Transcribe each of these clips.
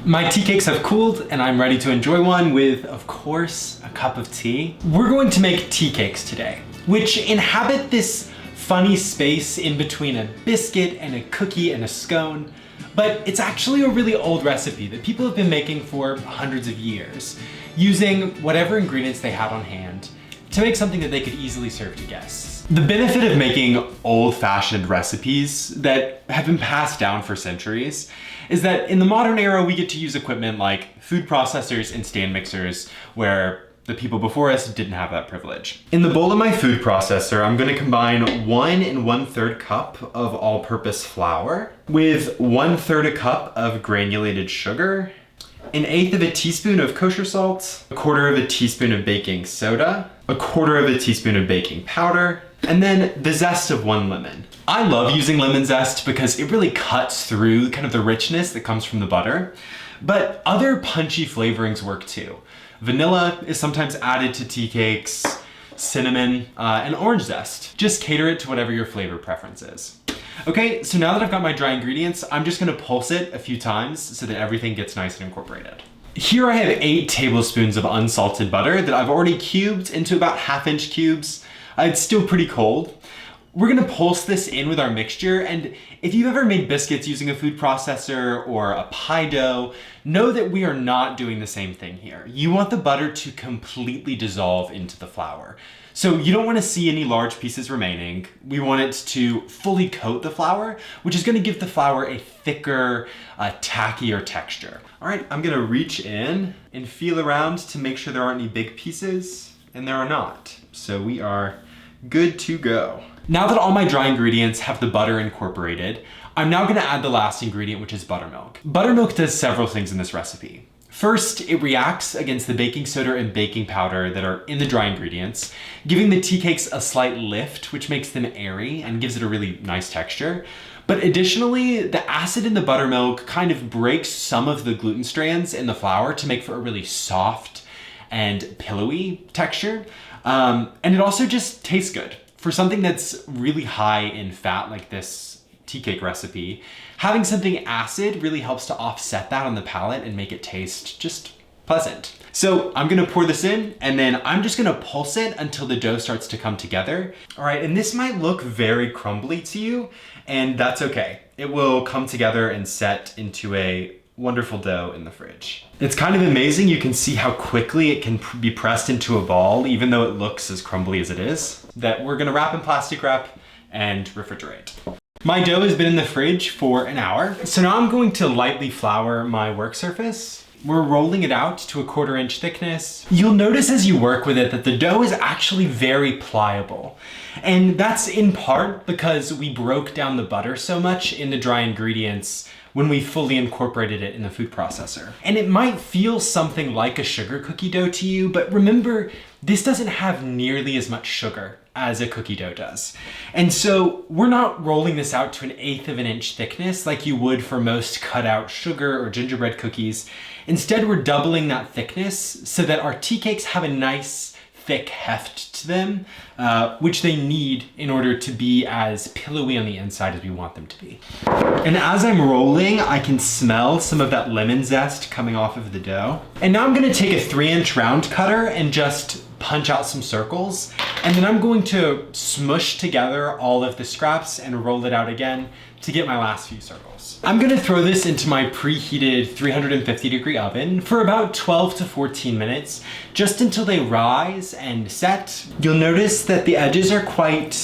My tea cakes have cooled and I'm ready to enjoy one with, of course, a cup of tea. We're going to make tea cakes today, which inhabit this funny space in between a biscuit and a cookie and a scone. But it's actually a really old recipe that people have been making for hundreds of years, using whatever ingredients they had on hand to make something that they could easily serve to guests. The benefit of making old-fashioned recipes that have been passed down for centuries is that in the modern era, we get to use equipment like food processors and stand mixers, where the people before us didn't have that privilege. In the bowl of my food processor, I'm gonna combine 1 1/3 cup of all-purpose flour with 1/3 a cup of granulated sugar, 1/8 of a teaspoon of kosher salt, 1/4 of a teaspoon of baking soda, 1/4 of a teaspoon of baking powder, and then the zest of 1 lemon. I love using lemon zest because it really cuts through kind of the richness that comes from the butter, but other punchy flavorings work too. Vanilla is sometimes added to tea cakes, cinnamon, and orange zest. Just cater it to whatever your flavor preference is. Okay, so now that I've got my dry ingredients, I'm just gonna pulse it a few times so that everything gets nice and incorporated. Here I have 8 tablespoons of unsalted butter that I've already cubed into about 1/2-inch cubes. It's still pretty cold. We're gonna pulse this in with our mixture, and if you've ever made biscuits using a food processor or a pie dough, know that we are not doing the same thing here. You want the butter to completely dissolve into the flour. So you don't wanna see any large pieces remaining. We want it to fully coat the flour, which is gonna give the flour a thicker, tackier texture. All right, I'm gonna reach in and feel around to make sure there aren't any big pieces, and there are not. So we are good to go. Now that all my dry ingredients have the butter incorporated, I'm now gonna add the last ingredient, which is buttermilk. Buttermilk does several things in this recipe. First, it reacts against the baking soda and baking powder that are in the dry ingredients, giving the tea cakes a slight lift, which makes them airy and gives it a really nice texture. But additionally, the acid in the buttermilk kind of breaks some of the gluten strands in the flour to make for a really soft and pillowy texture. And it also just tastes good. For something that's really high in fat like this tea cake recipe, having something acid really helps to offset that on the palate and make it taste just pleasant. So I'm gonna pour this in, and then I'm just gonna pulse it until the dough starts to come together. All right, and this might look very crumbly to you, and that's okay. It will come together and set into a wonderful dough in the fridge. It's kind of amazing. You can see how quickly it can be pressed into a ball, even though it looks as crumbly as it is, that we're gonna wrap in plastic wrap and refrigerate. My dough has been in the fridge for an hour. So now I'm going to lightly flour my work surface. We're rolling it out to a 1/4-inch thickness. You'll notice as you work with it that the dough is actually very pliable. And that's in part because we broke down the butter so much in the dry ingredients when we fully incorporated it in the food processor. And it might feel something like a sugar cookie dough to you, but remember, this doesn't have nearly as much sugar as a cookie dough does. And so we're not rolling this out to 1/8 of an inch thickness like you would for most cut out sugar or gingerbread cookies. Instead, we're doubling that thickness so that our tea cakes have a nice thick heft to them, which they need in order to be as pillowy on the inside as we want them to be. And as I'm rolling, I can smell some of that lemon zest coming off of the dough. And now I'm gonna take a 3-inch round cutter and just punch out some circles. And then I'm going to smush together all of the scraps and roll it out again to get my last few circles. I'm gonna throw this into my preheated 350-degree oven for about 12 to 14 minutes, just until they rise and set. You'll notice that the edges are quite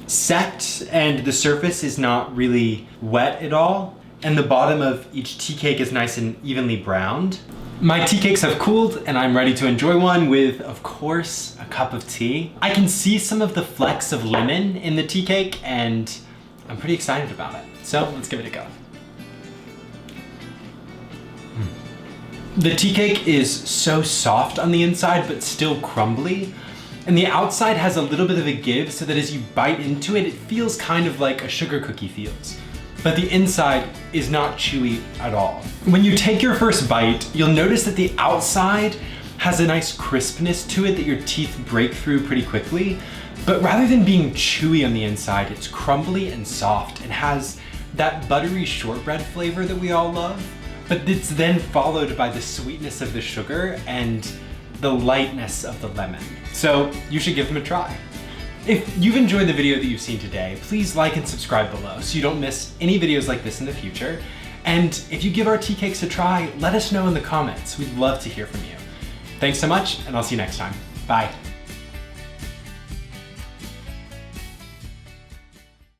set and the surface is not really wet at all. And the bottom of each tea cake is nice and evenly browned. My tea cakes have cooled and I'm ready to enjoy one with, of course, a cup of tea. I can see some of the flecks of lemon in the tea cake and I'm pretty excited about it. So let's give it a go. The tea cake is so soft on the inside, but still crumbly. And the outside has a little bit of a give so that as you bite into it, it feels kind of like a sugar cookie feels. But the inside is not chewy at all. When you take your first bite, you'll notice that the outside has a nice crispness to it that your teeth break through pretty quickly. But rather than being chewy on the inside, it's crumbly and soft and has that buttery shortbread flavor that we all love, but it's then followed by the sweetness of the sugar and the lightness of the lemon. So you should give them a try. If you've enjoyed the video that you've seen today, please like and subscribe below so you don't miss any videos like this in the future. And if you give our tea cakes a try, let us know in the comments. We'd love to hear from you. Thanks so much, and I'll see you next time. Bye.